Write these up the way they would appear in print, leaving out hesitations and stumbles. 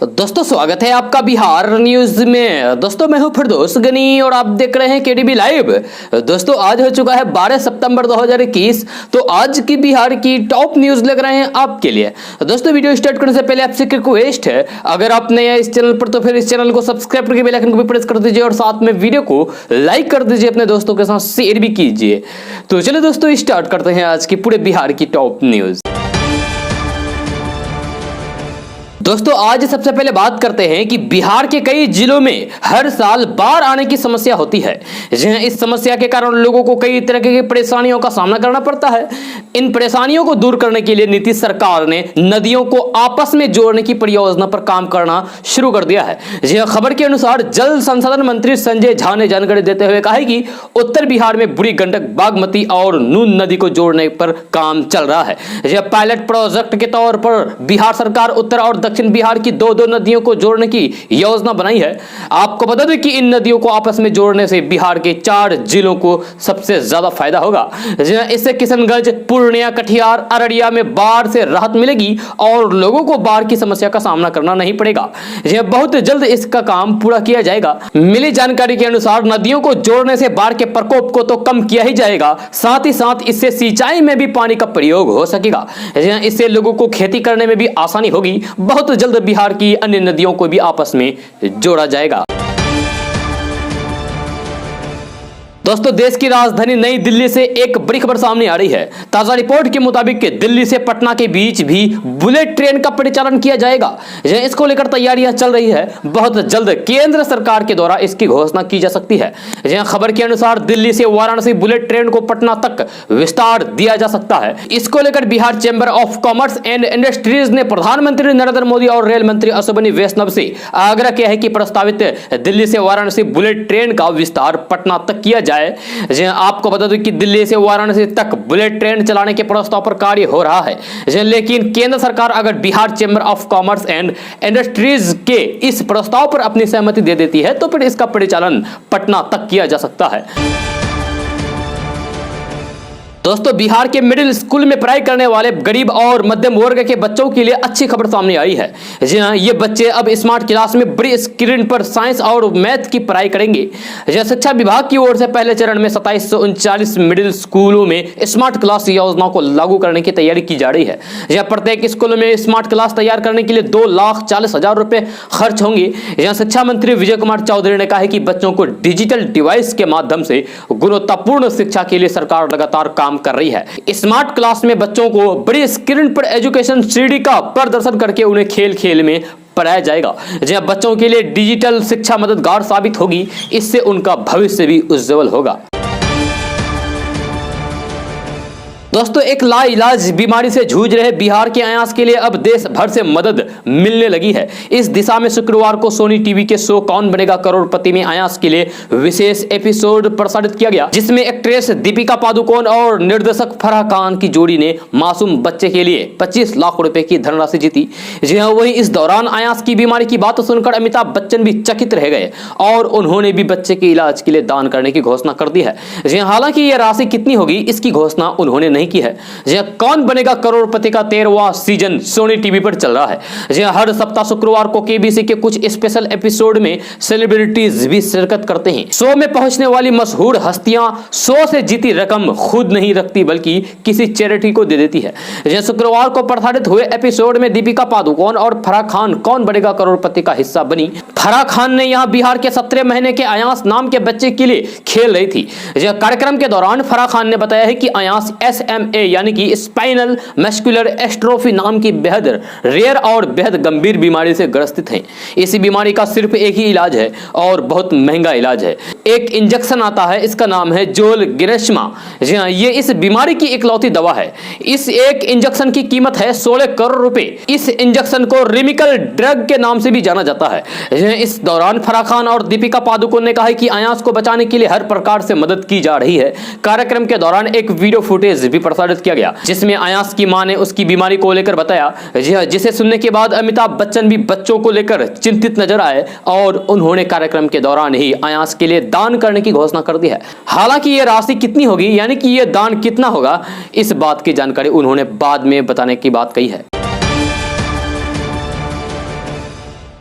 दोस्तों स्वागत है आपका बिहार न्यूज में। दोस्तों मैं हूं फिरदौस गनी और आप देख रहे हैं केडीबी लाइव। दोस्तों आज हो चुका है 12 सितंबर 2021। तो आज की बिहार की टॉप न्यूज लग रहे हैं आपके लिए। दोस्तों वीडियो स्टार्ट करने से पहले आपसे रिक्वेस्ट है, अगर आप नए हैं इस चैनल पर तो फिर इस चैनल को सब्सक्राइब करके बेल आइकन को भी प्रेस कर दीजिए और साथ में वीडियो को लाइक कर दीजिए, अपने दोस्तों के साथ शेयर भी कीजिए। तो चलिए दोस्तों स्टार्ट करते हैं आज की पूरे बिहार की टॉप न्यूज। दोस्तों आज सबसे पहले बात करते हैं कि बिहार के कई जिलों में हर साल बाढ़ आने की समस्या होती है। इस समस्या के कारण लोगों को कई तरह की परेशानियों का सामना करना पड़ता है। इन परेशानियों को दूर करने के लिए नीतीश सरकार ने नदियों को आपस में जोड़ने की परियोजना पर काम करना शुरू कर दिया है। खबर के अनुसार जल संसाधन मंत्री संजय झा ने जानकारी देते हुए कहा है कि उत्तर बिहार में बुढ़ी गंडक, बागमती और नून नदी को जोड़ने पर काम चल रहा है। यह पायलट प्रोजेक्ट के तौर पर बिहार सरकार उत्तर और दक्षिण बिहार की दो नदियों को जोड़ने की योजना बनाई है। आपको बता दें कि इन नदियों को आपस में जोड़ने से बिहार के 4 जिलों को सबसे ज्यादा फायदा होगा। इससे किशनगंज, पूर्णिया, कटिहार, अररिया में बाढ़ से राहत मिलेगी और लोगों को बाढ़ की समस्या का सामना करना नहीं पड़ेगा। यह बहुत जल्द इसका काम पूरा किया जाएगा। मिली जानकारी के अनुसार नदियों को जोड़ने से बाढ़ के प्रकोप को तो कम किया ही जाएगा, साथ ही साथ इससे सिंचाई में भी पानी का प्रयोग हो सकेगा। इससे लोगों को खेती करने में भी आसानी होगी। बहुत जल्द बिहार की अन्य नदियों को भी आपस में जोड़ा जाएगा। दोस्तों देश की राजधानी नई दिल्ली से एक बड़ी खबर सामने आ रही है। ताजा रिपोर्ट के मुताबिक दिल्ली से पटना के बीच भी बुलेट ट्रेन का परिचालन किया जाएगा। इसको लेकर तैयारियां चल रही है। बहुत जल्द केंद्र सरकार के द्वारा इसकी घोषणा की जा सकती है। खबर के अनुसार दिल्ली से वाराणसी बुलेट ट्रेन को पटना तक विस्तार दिया जा सकता है। इसको लेकर Bihar chamber of commerce and industries ने प्रधानमंत्री नरेंद्र मोदी और रेल मंत्री अश्विनी वैष्णव से आग्रह किया है कि प्रस्तावित दिल्ली से वाराणसी बुलेट ट्रेन का विस्तार पटना तक किया जाए। आपको बता दूं कि दिल्ली से वाराणसी तक बुलेट ट्रेन चलाने के प्रस्ताव पर कार्य हो रहा है, लेकिन केंद्र सरकार अगर Bihar chamber of commerce and industries के इस प्रस्ताव पर अपनी सहमति दे देती है तो फिर इसका परिचालन पटना तक किया जा सकता है। दोस्तों बिहार के मिडिल स्कूल में पढ़ाई करने वाले गरीब और मध्यम वर्ग के बच्चों के लिए अच्छी खबर सामने आई है। जी हाँ, ये बच्चे अब स्मार्ट क्लास में बड़ी स्क्रीन पर साइंस और मैथ की पढ़ाई करेंगे। शिक्षा विभाग की ओर से पहले चरण में 2739 मिडिल स्कूलों में स्मार्ट क्लास योजना को लागू करने की तैयारी की जा रही है। यह प्रत्येक स्कूल में स्मार्ट क्लास तैयार करने के लिए 2,40,000 रुपए खर्च होंगे। यहाँ शिक्षा मंत्री विजय कुमार चौधरी ने कहा है कि बच्चों को डिजिटल डिवाइस के माध्यम से गुणवत्तापूर्ण शिक्षा के लिए सरकार लगातार काम कर रही है। स्मार्ट क्लास में बच्चों को बड़ी स्क्रीन पर एजुकेशन 3D का प्रदर्शन करके उन्हें खेल खेल में पढ़ाया जाएगा। जब बच्चों के लिए डिजिटल शिक्षा मददगार साबित होगी, इससे उनका भविष्य भी उज्जवल होगा। दोस्तों एक लाइलाज बीमारी से जूझ रहे बिहार के अयास के लिए अब देश भर से मदद मिलने लगी है। इस दिशा में शुक्रवार को सोनी टीवी के शो कौन बनेगा करोड़पति में अयास के लिए विशेष एपिसोड प्रसारित किया गया, जिसमें एक्ट्रेस दीपिका पादुकोण और निर्देशक फराह खान की जोड़ी ने मासूम बच्चे के लिए 25 लाख रुपए की धनराशि जीती। जी हाँ, वहीं इस दौरान अयास की बीमारी की बात सुनकर अमिताभ बच्चन भी चकित रह गए और उन्होंने भी बच्चे के इलाज के लिए दान करने की घोषणा कर दी है। जी हाँ, हालांकि यह राशि कितनी होगी इसकी घोषणा उन्होंने नहीं की है। यह कौन बनेगा करोड़पति का 13वां सीजन सोनी टीवी पर चल रहा है। यह हर सप्ताह शुक्रवार को केबीसी के कुछ स्पेशल एपिसोड में सेलिब्रिटीज भी शिरकत करते हैं। शो में पहुंचने वाली मशहूर हस्तियां शो से जीती रकम खुद नहीं रखती बल्कि किसी चैरिटी को दे देती है। यह शुक्रवार को प्रसारित हुए एपिसोड में दीपिका पादुकोण और फराह खान कौन बनेगा करोड़पति का हिस्सा बनी। फराह खान ने यहां बिहार के 17 महीने के अयास नाम के बच्चे के लिए खेल रही थी। यह कार्यक्रम के दौरान फराह खान ने बताया है कि अयास SMA यानी कि स्पाइनल मस्कुलर एस्ट्रोफी नाम की बेहद रेयर और बेहद गंभीर बीमारी से ग्रसित हैं। इस बीमारी का सिर्फ एक ही इलाज है और बहुत महंगा इलाज है। एक इंजेक्शन आता है, इसका नाम है जोलग्रेशमा। जी हाँ, ये इस बीमारी की इकलौती दवा है। इस एक इंजेक्शन की कीमत है 16 करोड़ रुपए। इस इंजेक्शन को रिमिकल ड्रग के नाम से भी जाना जाता है। इस दौरान फराह खान और दीपिका पादुकोण ने कहा है कि अयास को बचाने के लिए हर प्रकार से मदद की जा रही है। कार्यक्रम के दौरान एक वीडियो फुटेज भी प्रसारित किया गया जिसमें अयास की मां ने उसकी बीमारी को लेकर बताया, जिसे सुनने के बाद अमिताभ बच्चन भी बच्चों को लेकर चिंतित नजर आए और उन्होंने कार्यक्रम के दौरान ही अयास के लिए दान करने की घोषणा कर दी है। हालांकि यह राशि कितनी होगी यानी कि यह दान कितना होगा, इस बात की जानकारी उन्होंने बाद में बताने की बात कही है।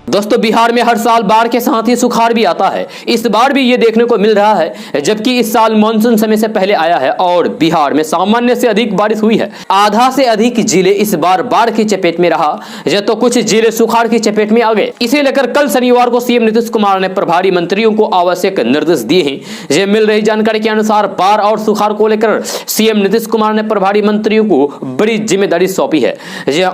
दोस्तों बिहार में हर साल बाढ़ के साथ ही सुखाड़ भी आता है। इस बार भी ये देखने को मिल रहा है, जबकि इस साल मानसून समय से पहले आया है और बिहार में सामान्य से अधिक बारिश हुई है। आधा से अधिक जिले इस बार बाढ़ की चपेट में रहा, तो कुछ जिले सुखाड़ की चपेट में आ गए। इसे लेकर कल शनिवार को सीएम नीतीश कुमार ने प्रभारी मंत्रियों को आवश्यक निर्देश दिए हैं। मिल रही जानकारी के अनुसार बाढ़ और सुखाड़ को लेकर सीएम नीतीश कुमार ने प्रभारी मंत्रियों को बड़ी जिम्मेदारी सौंपी है।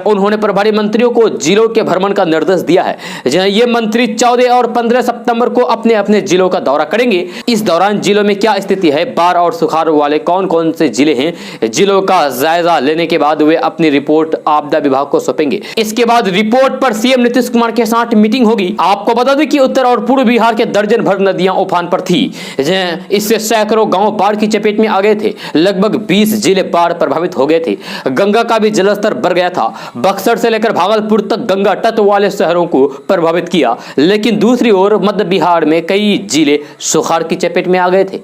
उन्होंने प्रभारी मंत्रियों को जिलों के भ्रमण का निर्देश दिया है। ये मंत्री 14 और 15 सितंबर को अपने अपने जिलों का दौरा करेंगे। इस दौरान जिलों में क्या स्थिति है, बाढ़ और सुखाड़ वाले कौन कौन से जिले हैं, जिलों का जायजा लेने के बाद वे अपनी रिपोर्ट आपदा विभाग को सौंपेंगे। इसके बाद रिपोर्ट पर सीएम नीतीश कुमार के साथ मीटिंग होगी। आपको बता दें कि उत्तर और पूर्व बिहार के दर्जन भर नदियां उफान पर थी। इससे सैकड़ों गांव बाढ़ की चपेट में आ गए थे। लगभग 20 जिले बाढ़ प्रभावित हो गए थे। गंगा का भी जलस्तर बढ़ गया था। बक्सर से लेकर भागलपुर तक गंगा तट वाले शहरों को प्रभावित किया। लेकिन दूसरी ओर मध्य बिहार में कई जिले सुखाड़ की चपेट में आ गए थे।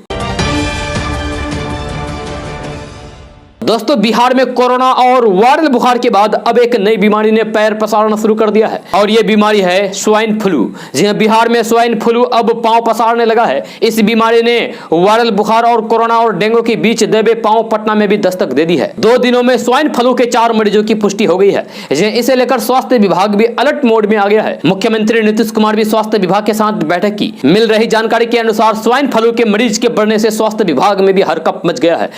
दोस्तों बिहार में कोरोना और वायरल बुखार के बाद अब एक नई बीमारी ने पैर पसारना शुरू कर दिया है और यह बीमारी है स्वाइन फ्लू। जी हां, बिहार में स्वाइन फ्लू अब पांव पसारने लगा है। इस बीमारी ने वायरल बुखार और कोरोना और डेंगू के बीच दबे पांव पटना में भी दस्तक दे दी है। 2 दिनों में स्वाइन फ्लू के 4 मरीजों की पुष्टि हो गई है। इसे लेकर स्वास्थ्य विभाग भी अलर्ट मोड में आ गया है। मुख्यमंत्री नीतीश कुमार भी स्वास्थ्य विभाग के साथ बैठक की। मिल रही जानकारी के अनुसार स्वाइन फ्लू के मरीज के बढ़ने से स्वास्थ्य विभाग में भी हड़कंप मच गया है।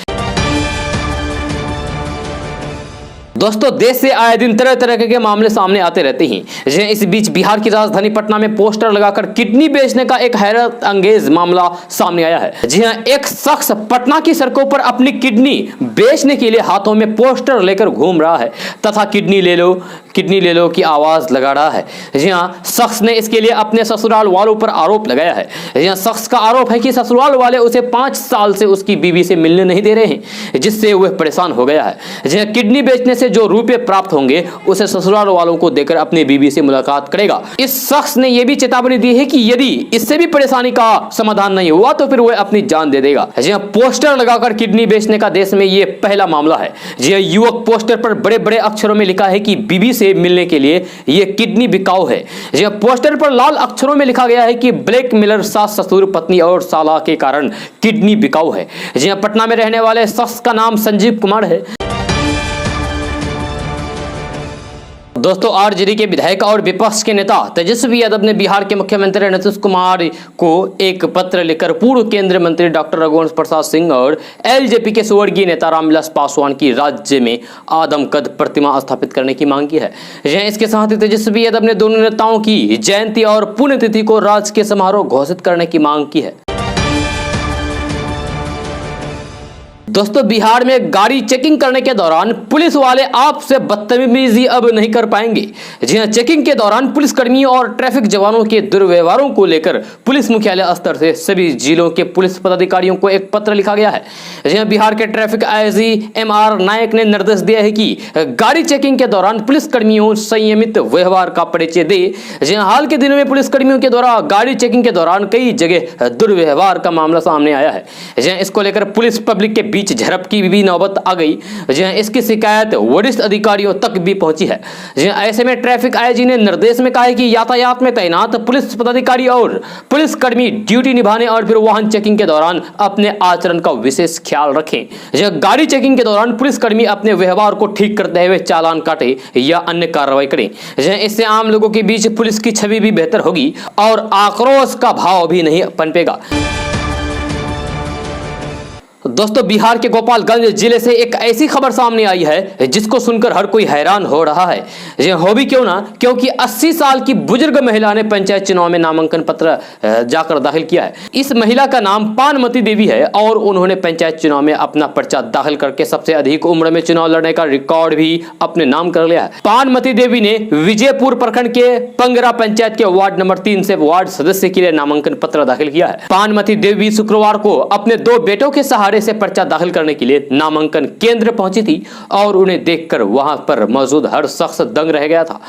दोस्तों देश से आए दिन तरह तरह के मामले सामने आते रहते हैं। इस बीच बिहार की राजधानी पटना में पोस्टर लगाकर किडनी बेचने का एक हैरत अंगेज मामला सामने आया है। जी हां, एक शख्स पटना की सड़कों पर अपनी किडनी बेचने के लिए हाथों में पोस्टर लेकर घूम रहा है तथा किडनी ले लो की आवाज लगा रहा है। जी हां, शख्स ने इसके लिए अपने ससुराल वालों पर आरोप लगाया है। जी हां, शख्स का आरोप है कि ससुराल वाले उसे 5 साल से उसकी बीवी से मिलने नहीं दे रहे हैं, जिससे वह परेशान हो गया है। जी हां, किडनी बेचने से जो रुपए प्राप्त होंगे उसे ससुराल वालों को देकर अपनी बीवी से मुलाकात करेगा। इस शख्स ने यह भी चेतावनी दी है कि यदि इससे भी परेशानी का समाधान नहीं हुआ तो फिर वह अपनी जान दे देगा। जी हां, पोस्टर लगाकर किडनी बेचने का देश में यह पहला मामला है। जी हां, युवक पोस्टर पर बड़े बड़े अक्षरों में लिखा है कि बीवी से मिलने के लिए यह किडनी बिकाऊ है। जी हां, पोस्टर पर लाल अक्षरों में लिखा गया है कि ब्लैकमेलर सास ससुर पत्नी और साला के कारण किडनी बिकाऊ है। जी हां, पटना में रहने वाले शख्स का नाम संजीव कुमार है। दोस्तों आरजेडी के विधायक और विपक्ष के नेता तेजस्वी यादव ने बिहार के मुख्यमंत्री नीतीश कुमार को एक पत्र लिखकर पूर्व केंद्रीय मंत्री डॉक्टर रघुवंश प्रसाद सिंह और एलजेपी के स्वर्गीय नेता रामविलास पासवान की राज्य में आदमकद प्रतिमा स्थापित करने की मांग की है। इसके साथ ही तेजस्वी यादव ने दोनों नेताओं की जयंती और पुण्यतिथि को राजकीय समारोह घोषित करने की मांग की है। दोस्तों बिहार में गाड़ी चेकिंग करने के दौरान पुलिस वाले आपसे बदतमीजी अब नहीं कर पाएंगे। जी हां, चेकिंग के दौरान पुलिसकर्मियों और ट्रैफिक जवानों के दुर्व्यवहारों को लेकर पुलिस मुख्यालय स्तर से सभी जिलों के पुलिस पदाधिकारियों को एक पत्र लिखा गया है। जी हां, बिहार के ट्रैफिक आईजी एमआर नायक ने निर्देश दिया है कि गाड़ी चेकिंग के दौरान पुलिसकर्मियों संयमित व्यवहार का परिचय दे। जी हां, हाल के दिनों में पुलिसकर्मियों के द्वारा गाड़ी चेकिंग के दौरान कई जगह दुर्व्यवहार का मामला सामने आया है। जी हां, इसको लेकर पुलिस पब्लिक के बीच झड़प की भी नौबत आ गई। जी हां, इसकी शिकायत वरिष्ठ अधिकारियों तक भी पहुंची है। जी हां, ऐसे में ट्रैफिक आईजी ने निर्देश में कहा है कि यातायात में तैनात पुलिस पदाधिकारी और पुलिसकर्मी ड्यूटी निभाने और फिर वाहन चेकिंग के दौरान अपने आचरण का विशेष ख्याल रखें। जी हां, गाड़ी चेकिंग के दौरान पुलिसकर्मी अपने व्यवहार को ठीक करते हुए चालान काटे या अन्य कार्रवाई करें। जी हां, इससे आम लोगों के बीच पुलिस की छवि भी बेहतर होगी और आक्रोश का भाव भी नहीं पनपेगा। दोस्तों बिहार के गोपालगंज जिले से एक ऐसी खबर सामने आई है जिसको सुनकर हर कोई हैरान हो रहा है। ये हो भी क्यों ना, क्योंकि 80 साल की बुजुर्ग महिला ने पंचायत चुनाव में नामांकन पत्र जाकर दाखिल किया है। इस महिला का नाम पानमती देवी है और उन्होंने पंचायत चुनाव में अपना पर्चा दाखिल करके सबसे अधिक उम्र में चुनाव लड़ने का रिकॉर्ड भी अपने नाम कर लिया है। पानमती देवी ने विजयपुर प्रखंड के पंगरा पंचायत के वार्ड नंबर 3 से वार्ड सदस्य के लिए नामांकन पत्र दाखिल किया है। पानमती देवी शुक्रवार को अपने 2 बेटों के सहारे से पर्चा दाखिल करने के लिए नामांकन केंद्र पहुंची थी और उन्हें देखकर वहां पर मौजूद हर शख्स दंग रह गया था।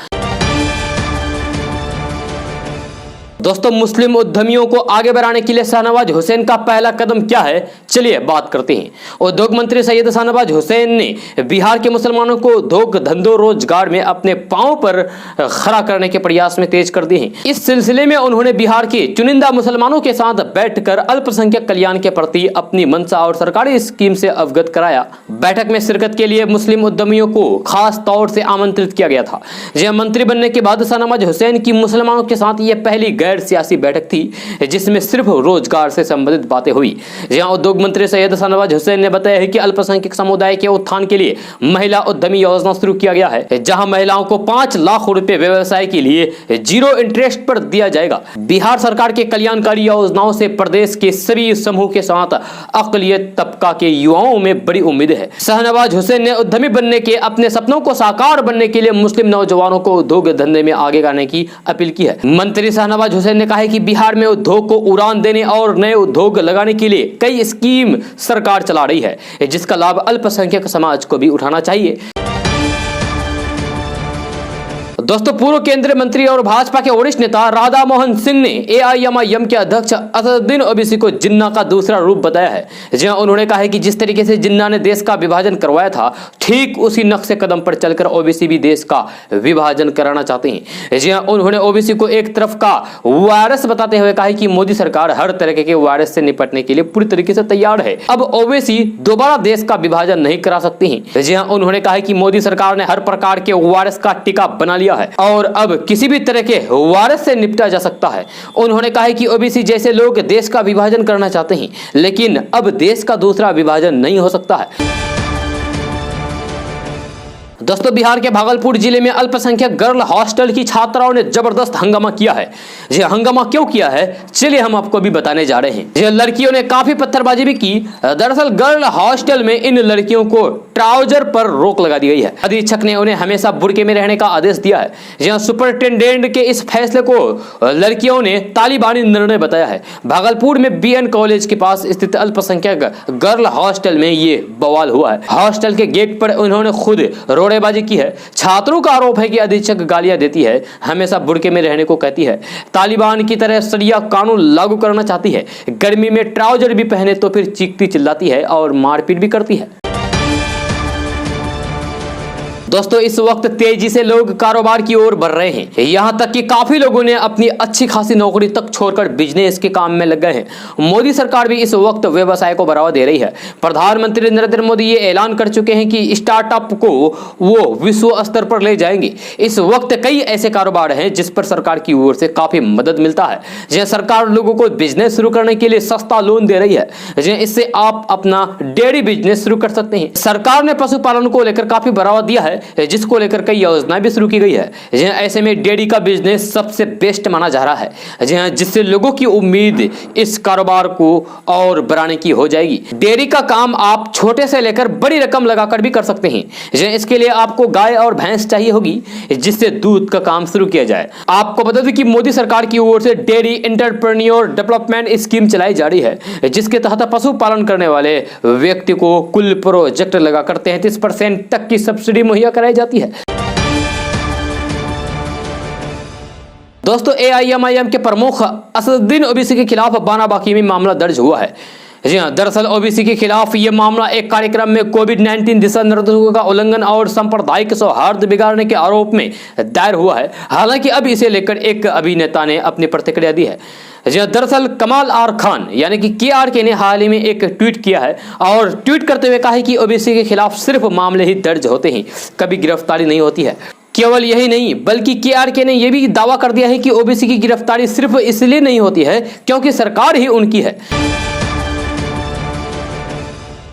दोस्तों मुस्लिम उद्यमियों को आगे बढ़ाने के लिए शाहनवाज हुसैन का पहला कदम क्या है, चलिए बात करते हैं। उद्योग मंत्री सैयद शाहनवाज हुसैन ने बिहार के मुसलमानों को उद्योग धंधों रोजगार में अपने पांव पर खड़ा करने के प्रयास में तेज कर दिए हैं। इस सिलसिले में उन्होंने बिहार के चुनिंदा मुसलमानों के साथ बैठकर अल्पसंख्यक कल्याण के प्रति अपनी मंशा और सरकारी स्कीम से अवगत कराया। बैठक में शिरकत के लिए मुस्लिम उद्यमियों को खास तौर से आमंत्रित किया गया था। जहां मंत्री बनने के बाद शाहनवाज हुसैन की मुसलमानों के साथ यह पहली गैर सियासी बैठक थी जिसमें सिर्फ रोजगार से संबंधित बातें हुई। जहां उद्योग मंत्री सैयद शाहनवाज हुसैन ने बताया है कि अल्पसंख्यक समुदाय के उत्थान के लिए महिला उद्यमी योजना शुरू किया गया है, जहां महिलाओं को 5 लाख रुपए व्यवसाय के लिए 0 इंटरेस्ट पर दिया जाएगा। बिहार सरकार के कल्याणकारी योजनाओं से प्रदेश के सभी समूह के साथ अकलियत तबका के युवाओं में बड़ी उम्मीद है। शाहनवाज हुसैन ने उद्यमी बनने के अपने सपनों को साकार बनने के लिए मुस्लिम नौजवानों को उद्योग धंधे में आगे आने की अपील की है। मंत्री शाहनवाज हुसैन ने कहा है कि बिहार में उद्योग को उड़ान देने और नए उद्योग लगाने के लिए कई स्कीम सरकार चला रही है, जिसका लाभ अल्पसंख्यक समाज को भी उठाना चाहिए। दोस्तों पूर्व केंद्रीय मंत्री और भाजपा के वरिष्ठ नेता राधा मोहन सिंह ने AIMIM के अध्यक्ष असदुद्दीन ओवैसी को जिन्ना का दूसरा रूप बताया है। जहां उन्होंने कहा है कि जिस तरीके से जिन्ना ने देश का विभाजन करवाया था, ठीक उसी नक्शे कदम पर चलकर ओवैसी भी देश का विभाजन कराना चाहते हैं। जहां उन्होंने ओवैसी को एक तरफ का वायरस बताते हुए कहा कि मोदी सरकार हर तरह के वायरस से निपटने के लिए पूरी तरीके से तैयार है। अब ओवैसी दोबारा देश का विभाजन नहीं करा सकती हैं। जहां उन्होंने कहा कि मोदी सरकार ने हर प्रकार के वायरस का टीका बना लिया है और अब किसी भी तरह के वायरस से निपटा जा सकता है। उन्होंने कहा कि ओबीसी जैसे लोग देश का विभाजन करना चाहते हैं, लेकिन अब देश का दूसरा विभाजन नहीं हो सकता है। दोस्तों बिहार के भागलपुर जिले में अल्पसंख्यक गर्ल हॉस्टल की छात्राओं ने जबरदस्त हंगामा किया है। जी हंगामा क्यों किया है, चलिए हम आपको भी बताने जा रहे हैं। जी लड़कियों ने काफी पत्थरबाजी भी की। दरअसल गर्ल हॉस्टल में इन लड़कियों को ट्राउजर पर रोक लगा दी गई है। अधीक्षक ने उन्हें हमेशा बुर्के में रहने का आदेश दिया है। जहां सुपरिटेंडेंट के इस फैसले को लड़कियों ने तालिबानी निर्णय बताया है। भागलपुर में BN कॉलेज के पास स्थित अल्पसंख्यक गर्ल हॉस्टल में ये बवाल हुआ है। हॉस्टल के गेट पर उन्होंने खुद रोड़ेबाजी की है। छात्रों का आरोप है कि अधीक्षक गालियां देती है, हमेशा बुर्के में रहने को कहती है, तालिबान की तरह शरिया कानून लागू करना चाहती है, गर्मी में ट्राउजर भी पहने तो फिर चीखती चिल्लाती है और मारपीट भी करती है। दोस्तों इस वक्त तेजी से लोग कारोबार की ओर बढ़ रहे हैं। यहां तक कि काफी लोगों ने अपनी अच्छी खासी नौकरी तक छोड़कर बिजनेस के काम में लग गए हैं। मोदी सरकार भी इस वक्त व्यवसाय को बढ़ावा दे रही है। प्रधानमंत्री नरेंद्र मोदी ये ऐलान कर चुके हैं कि स्टार्टअप को वो विश्व स्तर पर ले जाएंगे। इस वक्त कई ऐसे कारोबार हैं जिस पर सरकार की ओर से काफी मदद मिलता है। जहां सरकार लोगों को बिजनेस शुरू करने के लिए सस्ता लोन दे रही है, जहां इससे आप अपना डेयरी बिजनेस शुरू कर सकते हैं। सरकार ने पशुपालन को लेकर काफी बढ़ावा दिया है, जिसको लेकर कई योजनाएं भी शुरू की गई है। ऐसे में डेयरी का बिजनेस सबसे बेस्ट माना जा रहा है, जिससे लोगों की उम्मीद इस कारोबार को और बढ़ाने की हो जाएगी। डेयरी का काम आप छोटे से लेकर बड़ी रकम लगाकर भी कर सकते हैं। इसके लिए आपको गाय और भैंस चाहिए होगी, जिससे दूध का काम शुरू किया जाए। आपको बता दें कि मोदी सरकार की ओर से डेयरी एंटरप्रेन्योर डेवलपमेंट स्कीम चलाई जा रही है, जिसके तहत पशुपालन करने वाले व्यक्ति को कुल प्रोजेक्ट लगाकर 33% तक की सब्सिडी मुहैया कराई जाती है। दोस्तों AIMIM के प्रमुख असदुद्दीन ओवैसी के खिलाफ बाराबंकी में मामला दर्ज हुआ है। जी हाँ, दरअसल ओबीसी के खिलाफ ये मामला एक कार्यक्रम में कोविड-19 दिशा निर्देशों का उल्लंघन और सांप्रदायिक सौहार्द बिगाड़ने के आरोप में दायर हुआ है। हालांकि अब इसे लेकर एक अभिनेता ने अपनी प्रतिक्रिया दी है। दरअसल कमाल आर खान यानी कि KRK ने हाल ही में एक ट्वीट किया है और ट्वीट करते हुए कहा है कि ओबीसी के खिलाफ सिर्फ मामले ही दर्ज होते हैं, कभी गिरफ्तारी नहीं होती है। केवल यही नहीं बल्कि KRK ने यह भी दावा कर दिया है कि ओबीसी की गिरफ्तारी सिर्फ इसलिए नहीं होती है क्योंकि सरकार ही उनकी है।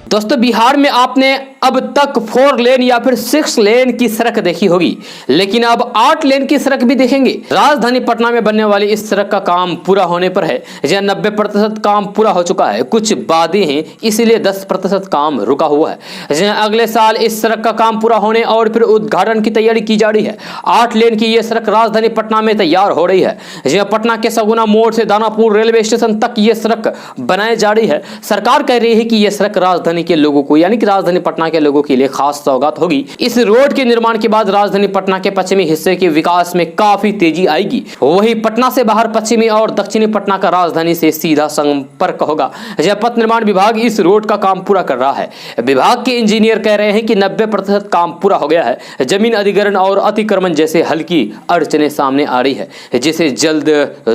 दोस्तों बिहार में आपने अब तक 4 लेन या फिर 6 लेन की सड़क देखी होगी, लेकिन अब 8 लेन की सड़क भी देखेंगे। राजधानी पटना में बनने वाली इस सड़क का काम पूरा होने पर है। जहां 90% काम पूरा हो चुका है, कुछ बातें हैं इसीलिए 10% काम रुका हुआ है। जहां अगले साल इस सड़क का काम पूरा होने और फिर उद्घाटन की तैयारी की जा रही है। 8 लेन की यह सड़क राजधानी पटना में तैयार हो रही है। जहां पटना के सगुना मोड़ से दानापुर रेलवे स्टेशन तक यह सड़क बनाई जा रही है। सरकार कह रही है कि यह सड़क राजधानी के लोगों को यानी कि राजधानी पटना के लोगों के लिए खास सौगात होगी। इस रोड के निर्माण के बाद राजधानी पटना के पश्चिमी हिस्से के विकास में काफी तेजी आएगी। वहीं पटना से बाहर पश्चिमी और दक्षिणी पटना का राजधानी से सीधा संपर्क होगा। यह पथ निर्माण विभाग इस रोड का काम पूरा कर रहा है। विभाग के इंजीनियर कह रहे हैं कि 90% काम पूरा हो गया है। जमीन अधिग्रहण और अतिक्रमण जैसे हल्की अड़चने सामने आ रही है, जिसे जल्द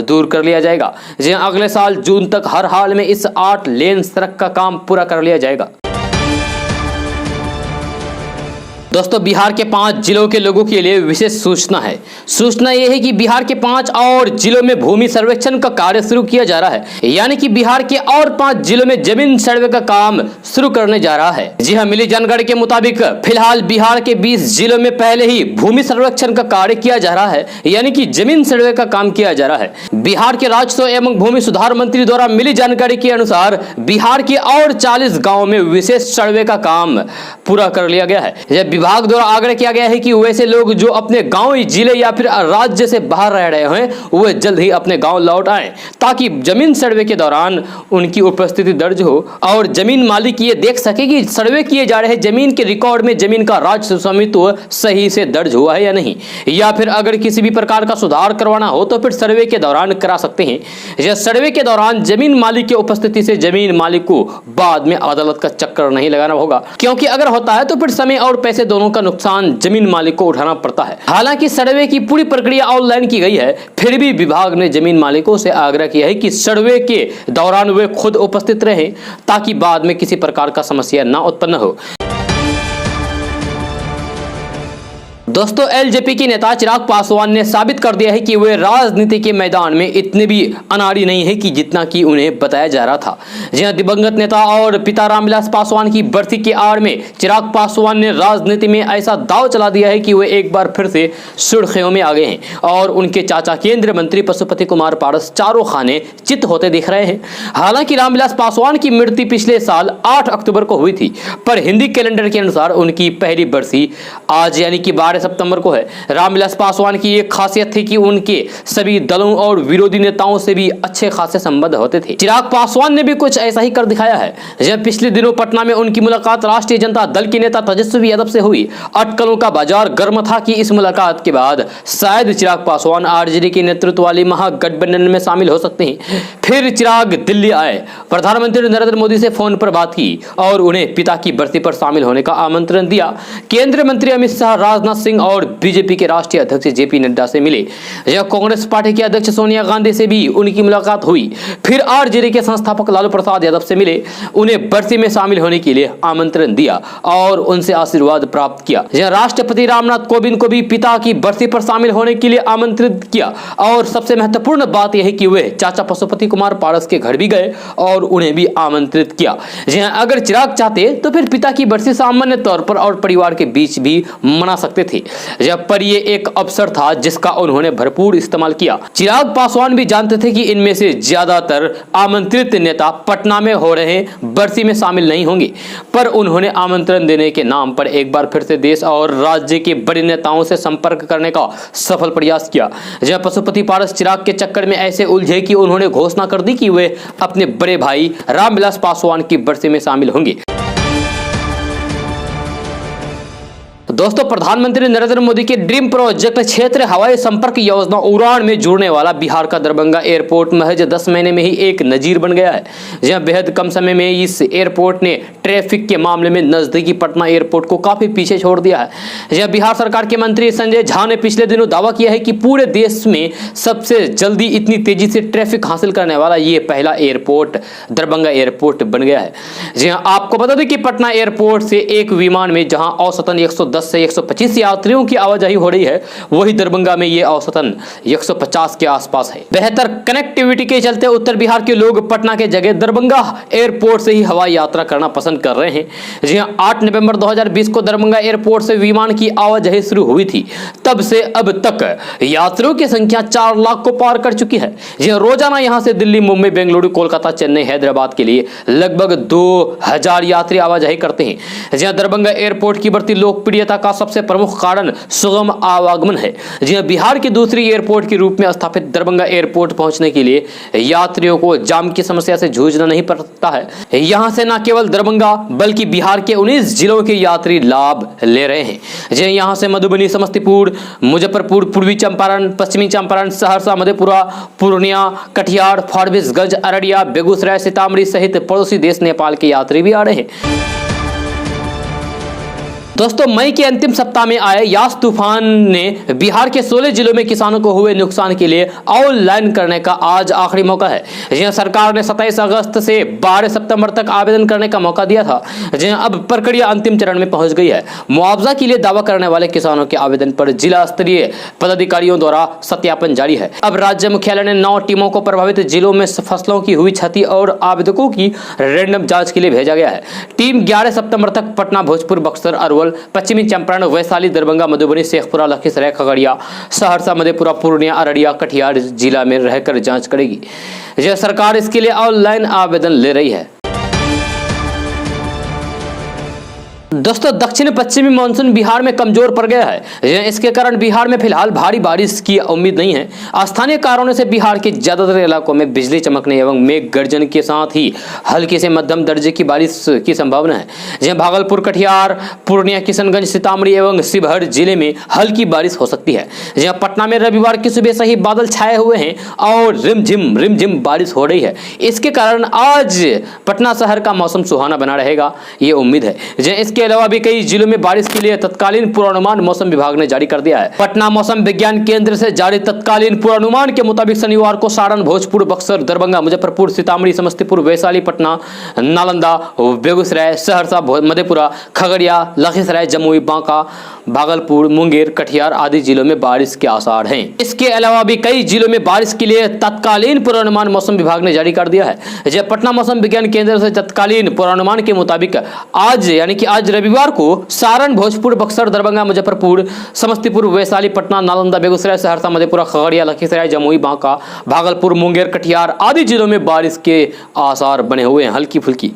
दूर कर लिया जाएगा। अगले साल जून तक हर हाल में इस 8 लेन सड़क का काम पूरा कर लिया जाएगा। दोस्तों, बिहार के 5 जिलों के लोगों के लिए विशेष सूचना है। सूचना यह है कि बिहार के 5 और जिलों में भूमि सर्वेक्षण का कार्य शुरू किया जा रहा है। यानी कि बिहार के और 5 जिलों में जमीन सर्वे का काम शुरू करने जा रहा है। जी हां, मिली जानकारी के मुताबिक फिलहाल बिहार के 20 जिलों में पहले ही भूमि सर्वेक्षण का कार्य किया जा रहा है, यानी कि जमीन सर्वे का काम किया जा रहा है। बिहार के राजस्व एवं भूमि सुधार मंत्री द्वारा मिली जानकारी के अनुसार बिहार के और 40 गाँव में विशेष सर्वे का काम पूरा कर लिया गया है। विभाग द्वारा आग्रह किया गया है कि वैसे लोग जो अपने गांव, जिले या फिर राज्य से बाहर रह रहे हैं वे जल्द ही अपने गांव लौट आएं, ताकि जमीन सर्वे के दौरान उनकी उपस्थिति दर्ज हो और जमीन मालिक ये देख सके कि सर्वे किए जा रहे जमीन के रिकॉर्ड में जमीन का राजस्व स्वामित्व सही से दर्ज हुआ है या नहीं, या फिर अगर किसी भी प्रकार का सुधार करवाना हो तो फिर सर्वे के दौरान करा सकते हैं। यह सर्वे के दौरान जमीन मालिक की उपस्थिति से जमीन मालिक को बाद में अदालत का चक्कर नहीं लगाना होगा, क्योंकि अगर होता है तो फिर समय और पैसे दोनों का नुकसान जमीन मालिक को उठाना पड़ता है। हालांकि सर्वे की पूरी प्रक्रिया ऑनलाइन की गई है, फिर भी विभाग ने जमीन मालिकों से आग्रह किया है कि सर्वे के दौरान वे खुद उपस्थित रहें, ताकि बाद में किसी प्रकार का समस्या न उत्पन्न हो। दोस्तों, एलजेपी के नेता चिराग पासवान ने साबित कर दिया है कि वे राजनीति के मैदान में इतने भी अनाड़ी नहीं है कि जितना कि उन्हें बताया जा रहा था। जहां दिवंगत नेता और पिता रामविलास पासवान की बरसी की आड़ में चिराग पासवान ने राजनीति में ऐसा दांव चला दिया है कि वे एक बार फिर से सुर्खियों में आ गए हैं और उनके चाचा केंद्रीय मंत्री पशुपति कुमार पारस चारों खाने चित होते दिख रहे हैं। हालांकि रामविलास पासवान की मृत्यु पिछले साल 8 अक्टूबर को हुई थी, पर हिंदी कैलेंडर के अनुसार उनकी पहली बरसी आज यानी कि 12 सितंबर को है। रामविलास पासवान की एक खासियत थी कि उनके सभी दलों और विरोधी नेताओं से भी अच्छे खासे संबंध होते थे। चिराग पासवान ने भी कुछ ऐसा ही कर दिखाया है। जब पिछले दिनों पटना में उनकी मुलाकात राष्ट्रीय जनता दल के नेता तेजस्वी यादव से हुई, अटकलों का बाजार गर्म था कि इस मुलाकात के बाद शायद चिराग पासवान आरजेडी के नेतृत्व वाली महागठबंधन में शामिल हो सकते हैं। फिर चिराग दिल्ली आए, प्रधानमंत्री नरेंद्र मोदी से फोन पर बात की और उन्हें पिता की बरसी पर शामिल होने का आमंत्रण दिया। केंद्रीय मंत्री अमित शाह, राजनाथ सिंह और बीजेपी के राष्ट्रीय अध्यक्ष जेपी नड्डा से मिले। यह कांग्रेस पार्टी के अध्यक्ष सोनिया गांधी से भी उनकी मुलाकात हुई। फिर आरजेडी के संस्थापक लालू प्रसाद यादव से मिले, उन्हें बरसी में शामिल होने के लिए आमंत्रण दिया और उनसे आशीर्वाद प्राप्त किया। यह राष्ट्रपति रामनाथ कोविंद को भी पिता की बरसी पर शामिल होने के लिए आमंत्रित किया और सबसे महत्वपूर्ण बात यह है कि वे चाचा पशुपति कुमार पारस के घर भी गए और उन्हें भी आमंत्रित किया। अगर चिराग चाहते तो फिर पिता की बरसी सामान्य तौर पर और परिवार के बीच भी मना सकते थे, पर यह एक अवसर था जिसका उन्होंने भरपूर इस्तेमाल किया। चिराग पासवान भी जानते थे कि इनमें से ज्यादातर आमंत्रित नेता पटना में हो रहे बरसी में शामिल नहीं होंगे, पर उन्होंने आमंत्रण देने के नाम पर एक बार फिर से देश और राज्य के बड़े नेताओं से संपर्क करने का सफल प्रयास किया। जब पशुपति पारस चिराग के चक्कर में ऐसे उलझे कि उन्होंने घोषणा कर दी कि वे अपने बड़े भाई रामविलास पासवान की बरसी में शामिल होंगे। दोस्तों, प्रधानमंत्री नरेंद्र मोदी के ड्रीम प्रोजेक्ट क्षेत्र हवाई संपर्क योजना उड़ान में जुड़ने वाला बिहार का दरभंगा एयरपोर्ट महज 10 महीने में ही एक नजीर बन गया है। जहां बेहद कम समय में इस एयरपोर्ट ने ट्रैफिक के मामले में नजदीकी पटना एयरपोर्ट को काफी पीछे छोड़ दिया है। यह बिहार सरकार के मंत्री संजय झा ने पिछले दिनों दावा किया है कि पूरे देश में सबसे जल्दी इतनी तेजी से ट्रैफिक हासिल करने वाला ये पहला एयरपोर्ट दरभंगा एयरपोर्ट बन गया है। जी हां, आपको बता दें कि पटना एयरपोर्ट से एक विमान में जहां औसतन 110 से 125 यात्रियों की आवाजाही हो रही है, वही दरभंगा में ये औसतन 150 के आसपास है। बेहतर कनेक्टिविटी के चलते उत्तर बिहार के लोग पटना के जगह दरभंगा एयरपोर्ट से ही हवाई यात्रा करना पसंद कर रहे हैं। जी हां, 8 नवंबर 2020 को दरभंगा एयरपोर्ट से विमान की आवाजाही शुरू हुई थी। तब से अब तक यात्रियों की संख्या 4 लाख को पार कर चुकी है। जी हां, रोजाना यहां से दिल्ली, मुंबई, बेंगलुरु, कोलकाता, चेन्नई, हैदराबाद के लिए लगभग 2000 यात्री आवाजाही करते हैं। जहां दरभंगा एयरपोर्ट की बढ़ती लोकप्रियता का सबसे प्रमुख कारण सुगम आवागमन है। जी हां, बिहार की दूसरी एयरपोर्ट के रूप में स्थापित दरभंगा एयरपोर्ट पहुंचने के लिए यात्रियों को जाम की समस्या से जूझना नहीं पड़ता है। यहां से न केवल दरभंगा बल्कि बिहार के 19 जिलों के यात्री लाभ ले रहे हैं। जी हां, यहां से मधुबनी, समस्तीपुर, मुजफ्फरपुर, पूर्वी चंपारण, पश्चिमी चंपारण, सहरसा, मधेपुरा, पूर्णिया, कटिहार, फारबिसगंज, अररिया, बेगूसराय, सीतामढ़ी सहित पड़ोसी देश नेपाल के यात्री भी आ रहे हैं। दोस्तों, मई के अंतिम सप्ताह में आए यास तूफान ने बिहार के 16 जिलों में किसानों को हुए नुकसान के लिए ऑनलाइन करने का आज आखिरी मौका है। जी सरकार ने 27 अगस्त से 12 सितंबर तक आवेदन करने का मौका दिया था। जी अब प्रक्रिया अंतिम चरण में पहुंच गई है। मुआवजा के लिए दावा करने वाले किसानों के आवेदन पर जिला स्तरीय पदाधिकारियों द्वारा सत्यापन जारी है। अब राज्य मुख्यालय ने 9 टीमों को प्रभावित जिलों में फसलों की हुई क्षति और आवेदकों की रैंडम जांच के लिए भेजा गया है। टीम 11 सितंबर तक पटना, भोजपुर, बक्सर, अरवल, पश्चिमी चंपारण, वैशाली, दरभंगा, मधुबनी, शेखपुरा, लखीसराय, खगड़िया, सहरसा, मधेपुरा, पूर्णिया, अररिया, कटिहार जिला में रहकर जांच करेगी। यह सरकार इसके लिए ऑनलाइन आवेदन ले रही है। दोस्तों, दक्षिण पश्चिमी मानसून बिहार में कमजोर पड़ गया है। इसके कारण बिहार में फिलहाल भारी बारिश की उम्मीद नहीं है। स्थानीय कारणों से बिहार के ज्यादातर इलाकों में बिजली चमकने एवं मेघ गर्जन के साथ ही हल्की से मध्यम दर्जे की बारिश की संभावना है। जहां भागलपुर, कटिहार, पूर्णिया, किशनगंज, सीतामढ़ी एवं शिवहर जिले में हल्की बारिश हो सकती है। जहां पटना में रविवार की सुबह से ही बादल छाए हुए हैं और रिमझिम बारिश हो रही है। इसके कारण आज पटना शहर का मौसम सुहाना बना रहेगा, ये उम्मीद है। इसके अलावा भी कई जिलों में बारिश के लिए तत्कालीन पूर्वानुमान मौसम विभाग ने जारी कर दिया है। पटना मौसम विज्ञान केंद्र से जारी तत्कालीन पूर्वानुमान के मुताबिक शनिवार को सारण, भोजपुर, बक्सर, दरभंगा, मुजफ्फरपुर, सीतामढ़ी, समस्तीपुर, वैशाली, पटना, नालंदा, बेगूसराय, सहरसा, मधेपुरा, खगड़िया, लखीसराय, जमुई, बांका, भागलपुर, मुंगेर, कटिहार आदि जिलों में बारिश के आसार हैं। इसके अलावा भी कई जिलों में बारिश के लिए तत्कालीन पूर्वानुमान मौसम विभाग ने जारी कर दिया है। जब पटना मौसम विज्ञान केंद्र से तत्कालीन पूर्वानुमान के मुताबिक आज यानी कि आज रविवार को सारण, भोजपुर, बक्सर, दरभंगा, मुजफ्फरपुर, समस्तीपुर, वैशाली, पटना, नालंदा, बेगूसराय, सहरसा, मधेपुरा, खगड़िया, लखीसराय, जमुई, बांका, भागलपुर, मुंगेर, कटिहार आदि जिलों में बारिश के आसार बने हुए हैं, हल्की फुल्की।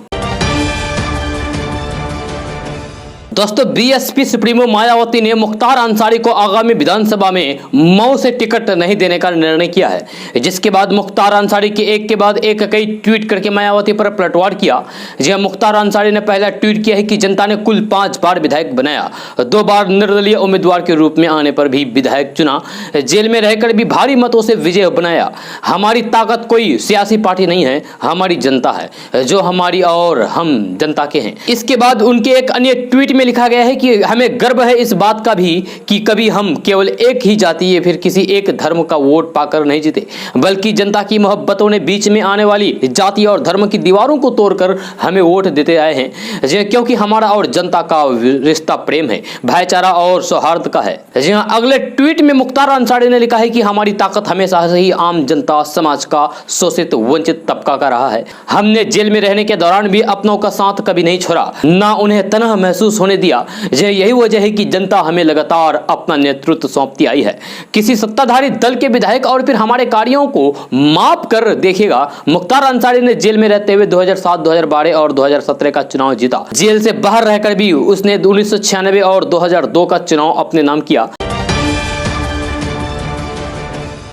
दोस्तों, बीएसपी सुप्रीमो मायावती ने मुख्तार अंसारी को आगामी विधानसभा में मऊ से टिकट नहीं देने का निर्णय किया है, जिसके बाद मुख्तार अंसारी के एक के बाद एक कई ट्वीट करके मायावती पर पलटवार किया। जी मुख्तार अंसारी ने पहला ट्वीट किया है कि जनता ने कुल 5 बार विधायक बनाया, 2 बार निर्दलीय उम्मीदवार के रूप में आने पर भी विधायक चुना, जेल में रहकर भी भारी मतों से विजय बनाया। हमारी ताकत कोई सियासी पार्टी नहीं है, हमारी जनता है जो हमारी और हम जनता के हैं। इसके बाद उनके एक अन्य ट्वीट में लिखा गया है कि हमें गर्व है इस बात का भी कि कभी हम केवल एक ही जाति या फिर किसी एक धर्म का वोट पाकर नहीं जीते, बल्कि जनता की मोहब्बतों ने बीच में आने वाली जाति और धर्म की दीवारों को तोड़कर हमें वोट देते आए हैं, क्योंकि हमारा और जनता का रिश्ता प्रेम है, भाईचारा और सौहार्द का है। जी हाँ, अगले ट्वीट में मुख्तार अंसारी ने लिखा है कि हमारी ताकत हमेशा से ही आम जनता, समाज का शोषित वंचित तबका का रहा है। हमने जेल में रहने के दौरान भी अपनों का साथ कभी नहीं छोड़ा, ना उन्हें तनहा महसूस होने दिया। यही वजह है कि जनता हमें लगातार अपना नेतृत्व सौंपती आई है। किसी सत्ताधारी दल के विधायक और फिर हमारे कार्यों को माप कर देखिएगा। मुख्तार अंसारी ने जेल में रहते हुए 2007, 2012 और 2017 का चुनाव जीता। जेल से बाहर रहकर भी उसने 1996 और 2002 का चुनाव अपने नाम किया।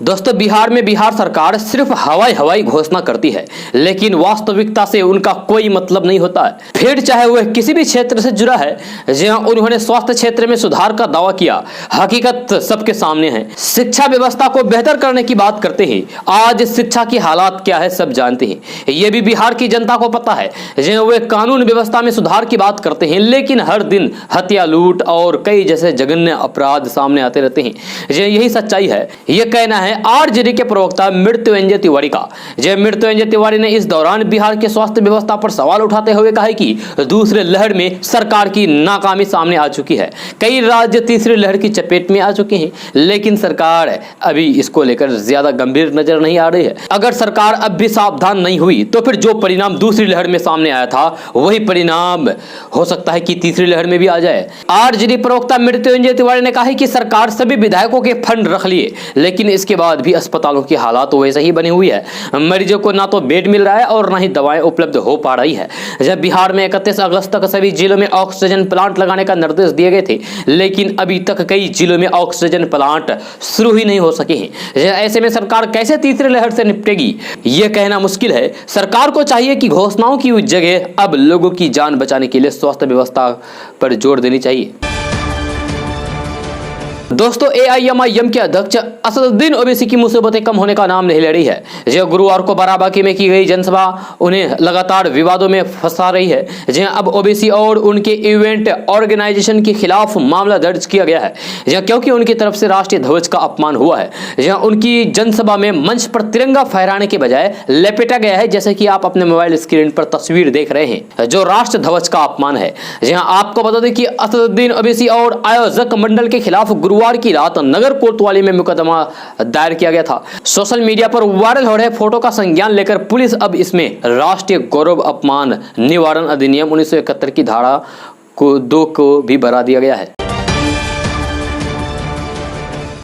दोस्तों, बिहार में बिहार सरकार सिर्फ हवाई घोषणा करती है, लेकिन वास्तविकता से उनका कोई मतलब नहीं होता है। फिर चाहे वह किसी भी क्षेत्र से जुड़ा है। जहां उन्होंने स्वास्थ्य क्षेत्र में सुधार का दावा किया, हकीकत सबके सामने है। शिक्षा व्यवस्था को बेहतर करने की बात करते हैं। आज शिक्षा की हालात क्या है सब जानते हैं, यह भी बिहार की जनता को पता है। जहां वे कानून व्यवस्था में सुधार की बात करते हैं, लेकिन हर दिन हत्या, लूट और कई जैसे जघन्य अपराध सामने आते रहते हैं। यही सच्चाई है, यह कहना है आरजेडी के प्रवक्ता मृत्युंजय तिवारी का। मृत्युंजय तिवारी ने इस दौरान बिहार के स्वास्थ्य व्यवस्था पर सवाल उठाते हुए कहा कि दूसरे लहर में सरकार की नाकामी सामने आ चुकी है। कई राज्य तीसरी लहर की चपेट में आ चुके हैं, लेकिन सरकार अभी इसको लेकर ज्यादा गंभीर नजर नहीं आ रही है। अगर सरकार अब भी सावधान नहीं हुई तो फिर जो परिणाम दूसरी लहर में सामने आया था, वही परिणाम हो सकता है कि तीसरी लहर में भी आ जाए। आरजेडी प्रवक्ता मृत्युंजय तिवारी ने कहा कि सरकार सभी विधायकों के फंड रख लिए, लेकिन इसके बाद भी अस्पतालों की हालात वैसे ही बनी हुई है। मरीजों को ना तो बेड मिल रहा है और ना ही दवाएं उपलब्ध हो पा रही है। जब बिहार में 31 अगस्त तक सभी जिलों में ऑक्सीजन प्लांट लगाने का निर्देश दिए गए थे, लेकिन अभी तक कई जिलों में ऑक्सीजन प्लांट शुरू ही नहीं हो सके हैं। ऐसे में सरकार कैसे तीसरी लहर से निपटेगी, यह कहना मुश्किल है। सरकार को चाहिए कि घोषणाओं की जगह अब लोगों की जान बचाने के लिए स्वास्थ्य व्यवस्था पर जोर देनी चाहिए। दोस्तों, AIMIM के अध्यक्ष असदुद्दीन ओवैसी की मुसीबतें कम होने का नाम नहीं ले रही है। जो गुरुवार को बाराबांकी में की गई जनसभा उन्हें लगातार विवादों में फंसा रही है। जहां अब ओवैसी और उनके इवेंट ऑर्गेनाइजेशन के खिलाफ मामला दर्ज किया गया है, जहां क्योंकि उनकी तरफ से राष्ट्रीय ध्वज का अपमान हुआ है। जहां उनकी जनसभा में मंच पर तिरंगा फहराने के बजाय लपेटा गया है, जैसे कि आप अपने मोबाइल स्क्रीन पर तस्वीर देख रहे हैं, जो राष्ट्र ध्वज का अपमान है। जहां आपको बता दें कि असदुद्दीन ओवैसी और आयोजक मंडल के खिलाफ गुरुवार की रात नगर कोतवाली में मुकदमा दायर किया गया था। सोशल मीडिया पर वायरल हो रहे फोटो का संज्ञान लेकर पुलिस अब इसमें राष्ट्रीय गौरव अपमान निवारण अधिनियम 1971 की धारा को 2 को भी बढ़ा दिया गया है।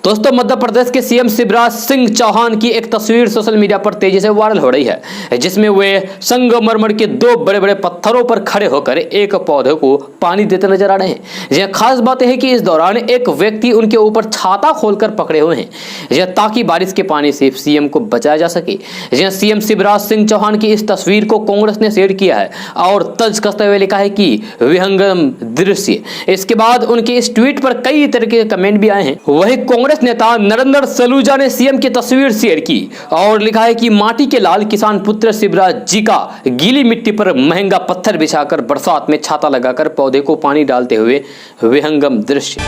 दोस्तों, मध्य प्रदेश के सीएम शिवराज सिंह चौहान की एक तस्वीर सोशल मीडिया पर तेजी से वायरल हो रही है, जिसमें वे संगमरमर के 2 बड़े बड़े पत्थरों पर खड़े होकर एक पौधे को पानी देते नजर आ रहे हैं। यह खास बात है कि इस दौरान एक व्यक्ति उनके ऊपर छाता खोलकर पकड़े हुए हैं, यह ताकि बारिश के पानी से सीएम को बचाया जा सके। यह सीएम शिवराज सिंह चौहान की इस तस्वीर को कांग्रेस ने शेयर किया है और तर्ज कसते हुए लिखा है कि विहंगम दृश्य। इसके बाद उनके इस ट्वीट पर कई तरह के कमेंट भी आए हैं। वही कांग्रेस नेता नरेंद्र सलूजा ने सीएम की तस्वीर शेयर की और लिखा है कि माटी के लाल किसान पुत्र शिवराज जी का गीली मिट्टी पर महंगा पत्थर बिछाकर बरसात में छाता लगाकर पौधे को पानी डालते हुए विहंगम दृश्य।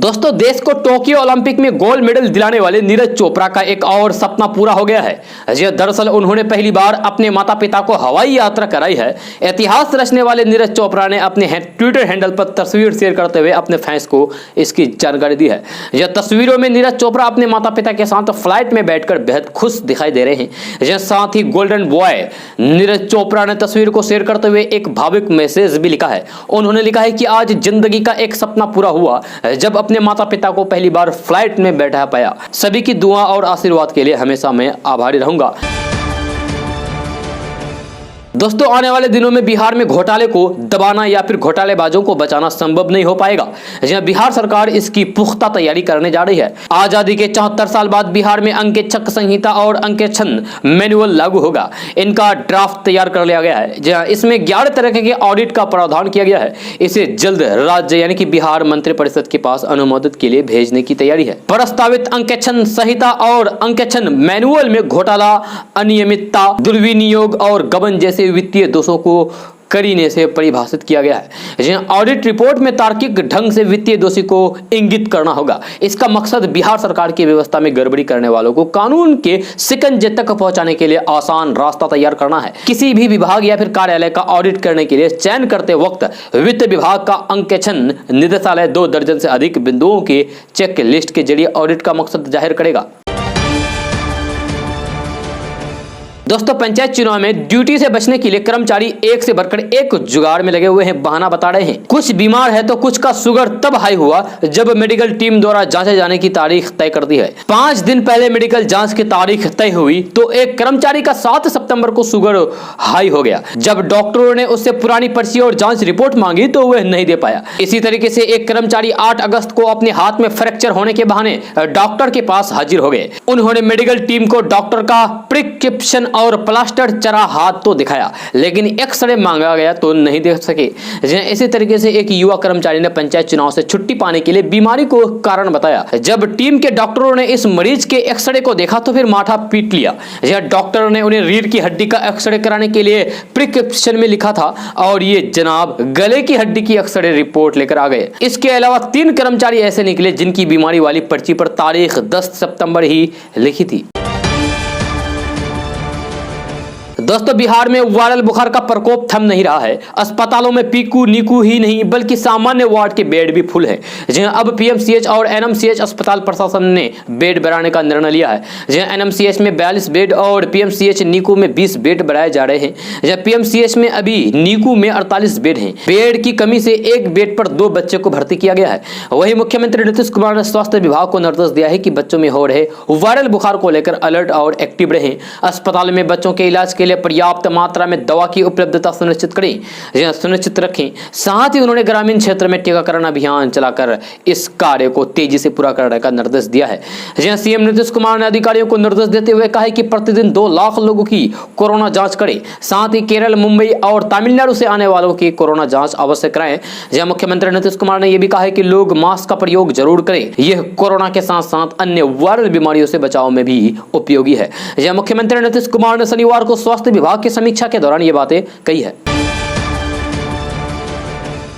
दोस्तों, देश को टोक्यो ओलंपिक में गोल्ड मेडल दिलाने वाले नीरज चोपड़ा का एक और सपना पूरा हो गया है। दरअसल उन्होंने पहली बार अपने माता पिता को हवाई यात्रा कराई है। इतिहास रचने वाले नीरज चोपड़ा ने अपने ट्विटर हैंडल पर तस्वीर शेयर करते हुए अपने फैंस को इसकी जानकारी दी है। यह तस्वीरों में नीरज चोपड़ा अपने माता पिता के साथ फ्लाइट में बैठकर बेहद खुश दिखाई दे रहे हैं। साथ ही गोल्डन बॉय नीरज चोपड़ा ने तस्वीर को शेयर करते हुए एक भावुक मैसेज भी लिखा है। उन्होंने लिखा है कि आज जिंदगी का एक सपना पूरा हुआ जब अपने माता पिता को पहली बार फ्लाइट में बैठा पाया। सभी की दुआ और आशीर्वाद के लिए हमेशा मैं आभारी रहूंगा। दोस्तों, आने वाले दिनों में बिहार में घोटाले को दबाना या फिर घोटालेबाजों को बचाना संभव नहीं हो पाएगा। जहां बिहार सरकार इसकी पुख्ता तैयारी करने जा रही है। आजादी के 74 साल बाद बिहार में अंकेक्षक संहिता और अंकेक्षण मैनुअल लागू होगा। इनका ड्राफ्ट तैयार कर लिया गया है, जहां इसमें 11 तरह के ऑडिट का प्रावधान किया गया है। इसे जल्द राज्य यानी कि बिहार मंत्रिपरिषद के पास अनुमोदित के लिए भेजने की तैयारी है। प्रस्तावित अंकेक्षण संहिता और अंकेक्षण मैनुअल में घोटाला, अनियमितता, दुर्विनियोग और गबन जैसे वित्तीय दोषों को करीने से परिभाषित किया गया है। जहां ऑडिट रिपोर्ट में तार्किक ढंग से वित्तीय दोषी को इंगित करना होगा। इसका मकसद बिहार सरकार की व्यवस्था में गड़बड़ी करने वालों को कानून के शिकंजे तक पहुंचाने के लिए आसान रास्ता तैयार करना है। किसी भी विभाग या फिर कार्यालय का ऑडिट करने के लिए चयन करते वक्त वित्त विभाग का अंकेक्षण निदेशालय 2 दर्जन से अधिक बिंदुओं के चेक लिस्ट के जरिए ऑडिट का मकसद जाहिर करेगा। दोस्तों, पंचायत चुनाव में ड्यूटी से बचने के लिए कर्मचारी एक से बढ़कर एक जुगाड़ में लगे हुए हैं। बहाना बता रहे हैं। कुछ बीमार है तो कुछ का शुगर तब हाई हुआ जब मेडिकल टीम द्वारा जांचे जाने की तारीख तय कर दी है। 5 दिन पहले मेडिकल जांच की तारीख तय हुई तो एक कर्मचारी का 7 सितंबर को शुगर हाई हो गया। जब डॉक्टरों ने उससे पुरानी पर्ची और जांच रिपोर्ट मांगी तो वह नहीं दे पाया। इसी तरीके से एक कर्मचारी 8 अगस्त को अपने हाथ में फ्रैक्चर होने के बहाने डॉक्टर के पास हाजिर हो गए। उन्होंने मेडिकल टीम को डॉक्टर का प्रिस्क्रिप्शन और प्लास्टर चरा हाथ तो दिखाया, लेकिन एक्सरे मांगा गया तो नहीं देख सके। इसी तरीके से एक युवा कर्मचारी ने पंचायत चुनाव से छुट्टी पाने के लिए बीमारी को कारण बताया। जब टीम के डॉक्टरों ने इस मरीज के एक्सरे को देखा तो फिर माथा पीट लिया। डॉक्टर ने उन्हें रीढ़ की हड्डी का एक्सरे कराने के लिए प्रिस्क्रिप्शन में लिखा था और ये जनाब गले की हड्डी की एक्सरे रिपोर्ट लेकर आ गए। इसके अलावा 3 कर्मचारी ऐसे निकले जिनकी बीमारी वाली पर्ची पर तारीख 10 सितंबर ही लिखी थी। दोस्तों बिहार में वायरल बुखार का प्रकोप थम नहीं रहा है। अस्पतालों में पीकू नीकू ही नहीं बल्कि सामान्य वार्ड के बेड भी फुल है। जहां अब पीएमसीएच और एनएमसीएच अस्पताल प्रशासन ने बेड बढ़ाने का निर्णय लिया है। जहां एनएमसीएच में 42 बेड और पीएमसीएच नीकू में 20 बेड बढ़ाए जा रहे हैं। जहां पीएमसीएच में अभी नीकू में 48 बेड हैं। बेड की कमी से एक बेड पर 2 बच्चे को भर्ती किया गया है। वहीं मुख्यमंत्री नीतीश कुमार ने स्वास्थ्य विभाग को निर्देश दिया है कि बच्चों में हो रहे वायरल बुखार को लेकर अलर्ट और एक्टिव रहें। अस्पताल में बच्चों के इलाज के लिए पर्याप्त मात्रा में दवा की उपलब्धता सुनिश्चित करें, सुनिश्चित रखें। साथ ही उन्होंने ग्रामीण क्षेत्र में टीकाकरण अभियान चलाकर इस कार्य को तेजी से पूरा करने का निर्देश दिया है। जहां सीएम नीतीश कुमार ने अधिकारियों को निर्देश देते हुए कहा है कि प्रतिदिन 2 लाख लोगों की कोरोना जांच करें। साथ ही केरल, मुंबई और तमिलनाडु से आने वालों की कोरोना जांच अवश्य कराएं। जहां मुख्यमंत्री नीतीश कुमार ने यह भी कहा है कि लोग मास्क का प्रयोग जरूर करें। यह कोरोना के साथ साथ अन्य वायरल बीमारियों से बचाव में भी उपयोगी है। जहां मुख्यमंत्री नीतीश कुमार ने शनिवार को स्वास्थ्य विभाग की समीक्षा के दौरान ये बातें कही है।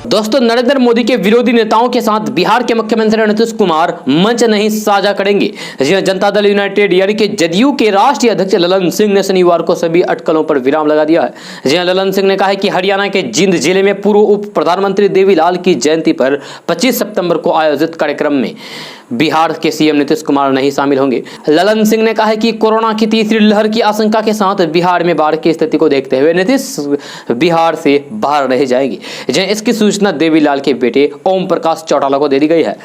दोस्तों नरेंद्र मोदी के विरोधी नेताओं के साथ बिहार के मुख्यमंत्री नीतीश कुमार मंच नहीं साझा करेंगे। जनता दल यूनाइटेड यानी कि जदयू के राष्ट्रीय अध्यक्ष ललन सिंह ने शनिवार को सभी अटकलों पर विराम लगा दिया है। जहां ललन सिंह ने कहा है कि हरियाणा के जिंद जिले में पूर्व उप प्रधानमंत्री देवीलाल की जयंती पर 25 सितंबर को आयोजित कार्यक्रम में बिहार के सीएम नीतीश कुमार नहीं शामिल होंगे। ललन सिंह ने कहा है कि कोरोना की तीसरी लहर की आशंका के साथ बिहार में बाढ़ की स्थिति को देखते हुए नीतीश बिहार से बाहर रह जाएंगे। जहां इसकी सूचना देवीलाल के बेटे ओम प्रकाश चौटाला को दे दी गई है।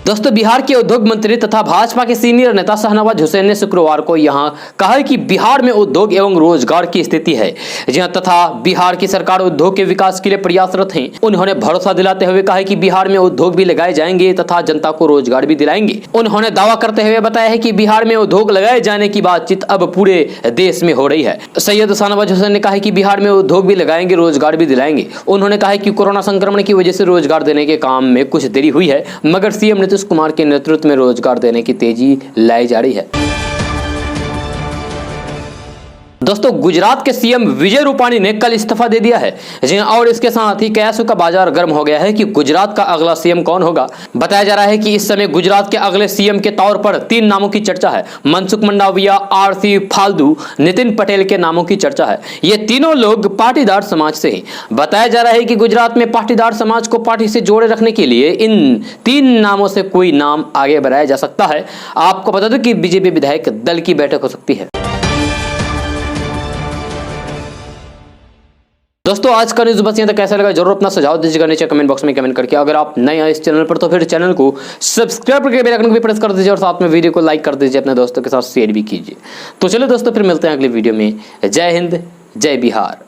दोस्तों बिहार के उद्योग मंत्री तथा भाजपा के सीनियर नेता शाहनवाज हुसैन ने शुक्रवार को यहां कहा कि बिहार में उद्योग एवं रोजगार की स्थिति है जहां तथा बिहार की सरकार उद्योग के विकास के लिए प्रयासरत है। उन्होंने भरोसा दिलाते हुए कहा कि बिहार में उद्योग भी लगाए जाएंगे तथा जनता को रोजगार भी दिलाएंगे। उन्होंने दावा करते हुए बताया है कि बिहार में उद्योग लगाए जाने की बातचीत अब पूरे देश में हो रही है। सैयद शाहनवाज हुसैन ने कहा कि बिहार में उद्योग भी लगाएंगे, रोजगार भी दिलाएंगे। उन्होंने कहा कि कोरोना संक्रमण की वजह से रोजगार देने के काम में कुछ देरी हुई है मगर सीएम नीतीश कुमार के नेतृत्व में रोजगार देने की तेजी लाई जा रही है। दोस्तों गुजरात के सीएम विजय रूपाणी ने कल इस्तीफा दे दिया है। जी और इसके साथ ही कयासों का बाजार गर्म हो गया है कि गुजरात का अगला सीएम कौन होगा। बताया जा रहा है कि इस समय गुजरात के अगले सीएम के तौर पर 3 नामों की चर्चा है। मनसुख मंडाविया, आरसी फाल्गू, नितिन पटेल के नामों की चर्चा है। ये तीनों लोग पाटीदार समाज से हैं। बताया जा रहा है कि गुजरात में पाटीदार समाज को पार्टी से जोड़े रखने के लिए इन 3 नामों से कोई नाम आगे बढ़ाया जा सकता है। आपको बता दो कि बीजेपी विधायक दल की बैठक हो सकती है। दोस्तों आज का न्यूज़ बस यहाँ तक। कैसा लगा जरूर अपना सुझाव दीजिएगा नीचे कमेंट बॉक्स में कमेंट करके। अगर आप नए आए इस चैनल पर तो फिर चैनल को सब्सक्राइब करके बेल आइकन को भी प्रेस कर दीजिए और साथ में वीडियो को लाइक कर दीजिए, अपने दोस्तों के साथ शेयर भी कीजिए। तो चलो दोस्तों फिर मिलते हैं अगली वीडियो में। जय हिंद, जय बिहार।